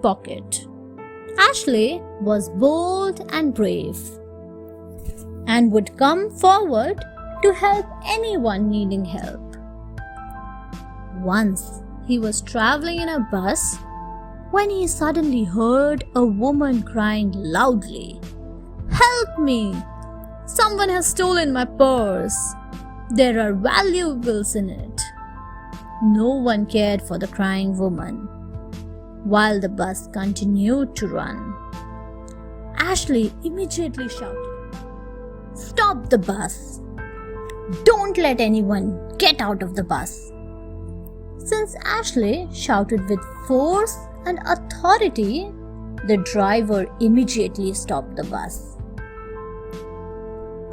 pickpocket. Ashley was bold and brave and would come forward to help anyone needing help. Once he was traveling in a bus when he suddenly heard a woman crying loudly, "Help me! Someone has stolen my purse. There are valuables in it." No one cared for the crying woman. While the bus continued to run, Ashley immediately shouted, "Stop the bus! Don't let anyone get out of the bus!" Since Ashley shouted with force and authority, the driver immediately stopped the bus.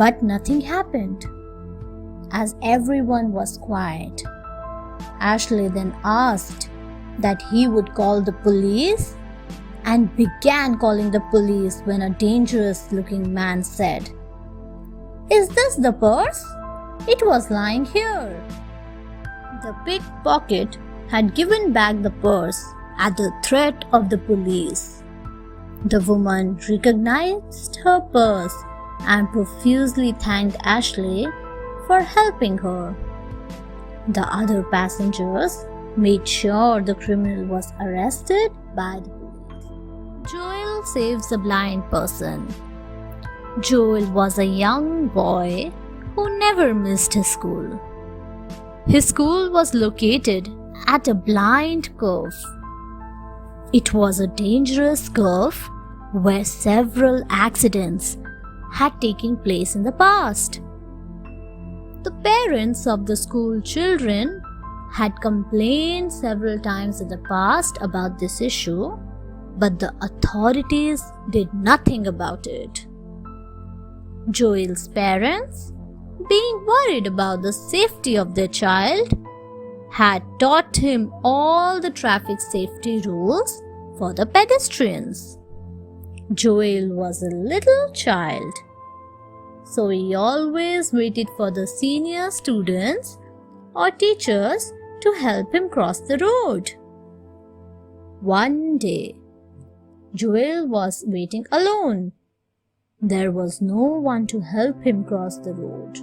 But nothing happened. As everyone was quiet, Ashley then asked that he would call the police and began calling the police when a dangerous-looking man said, "Is this the purse? It was lying here." The pickpocket had given back the purse at the threat of the police. The woman recognized her purse and profusely thanked Ashley for helping her. The other passengers made sure the criminal was arrested by the police. Joel saves a blind person. Joel was a young boy who never missed his school. His school was located at a blind curve. It was a dangerous curve where several accidents had taken place in the past. The parents of the school children had complained several times in the past about this issue, but the authorities did nothing about it. Joel's parents, being worried about the safety of their child, had taught him all the traffic safety rules for the pedestrians. Joel was a little child, so he always waited for the senior students or teachers to help him cross the road. One day, Joel was waiting alone. There was no one to help him cross the road.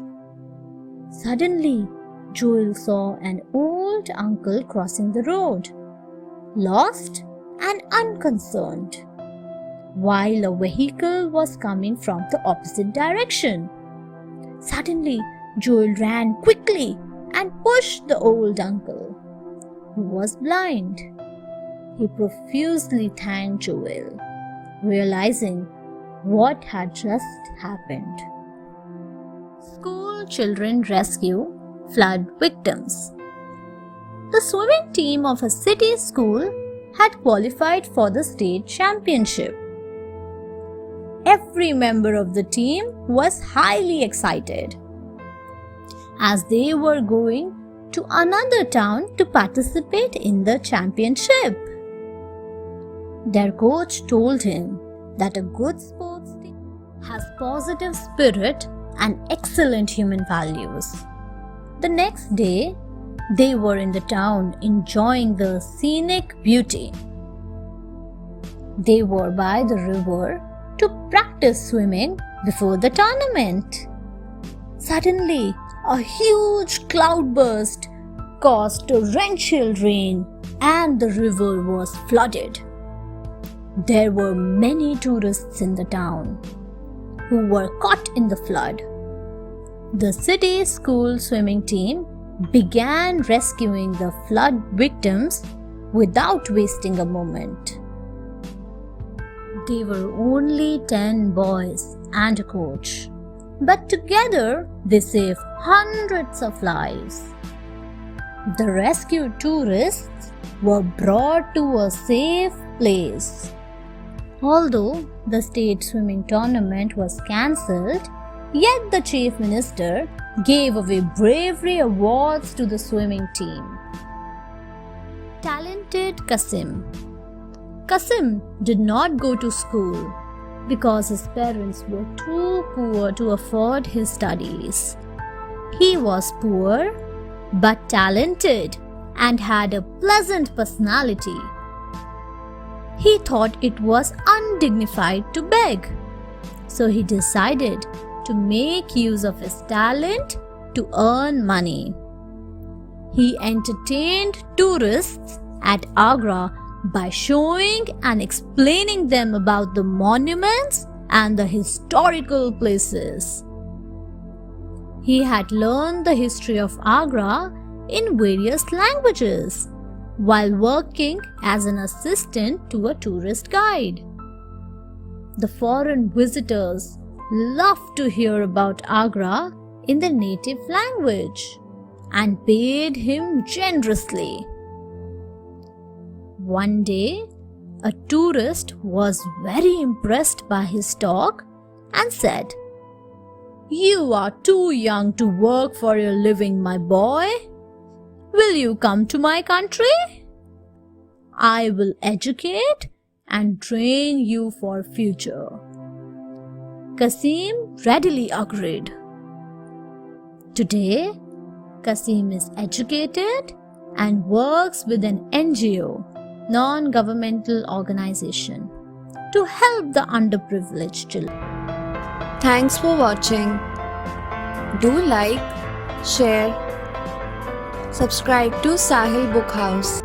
Suddenly, Joel saw an old uncle crossing the road, lost and unconcerned, while a vehicle was coming from the opposite direction. Suddenly, Joel ran quickly and pushed the old uncle, who was blind. He profusely thanked Joel, realizing what had just happened. School children rescue flood victims. The swimming team of a city school had qualified for the state championship. Every member of the team was highly excited, as they were going to another town to participate in the championship. Their coach told him that a good sports team has positive spirit and excellent human values. The next day, they were in the town enjoying the scenic beauty. They were by the river to practice swimming before the tournament. Suddenly, a huge cloudburst caused torrential rain and the river was flooded. There were many tourists in the town who were caught in the flood. The city school swimming team began rescuing the flood victims without wasting a moment. They were only 10 boys and a coach, but together they saved hundreds of lives. The rescued tourists were brought to a safe place. Although the state swimming tournament was cancelled, yet the chief minister gave away bravery awards to the swimming team. Talented Kasim. Kasim did not go to school because his parents were too poor to afford his studies. He was poor but talented and had a pleasant personality. He thought it was undignified to beg. So he decided to make use of his talent to earn money. He entertained tourists at Agra by showing and explaining them about the monuments and the historical places. He had learned the history of Agra in various languages while working as an assistant to a tourist guide. The foreign visitors loved to hear about Agra in the native language and paid him generously. One day, a tourist was very impressed by his talk and said, "You are too young to work for your living, my boy. Will you come to my country? I will educate and train you for future." Kasim readily agreed. Today, Kasim is educated and works with an NGO, non-governmental organization, to help the underprivileged children. Thanks for watching. Do like, share, subscribe to Sahil Book House.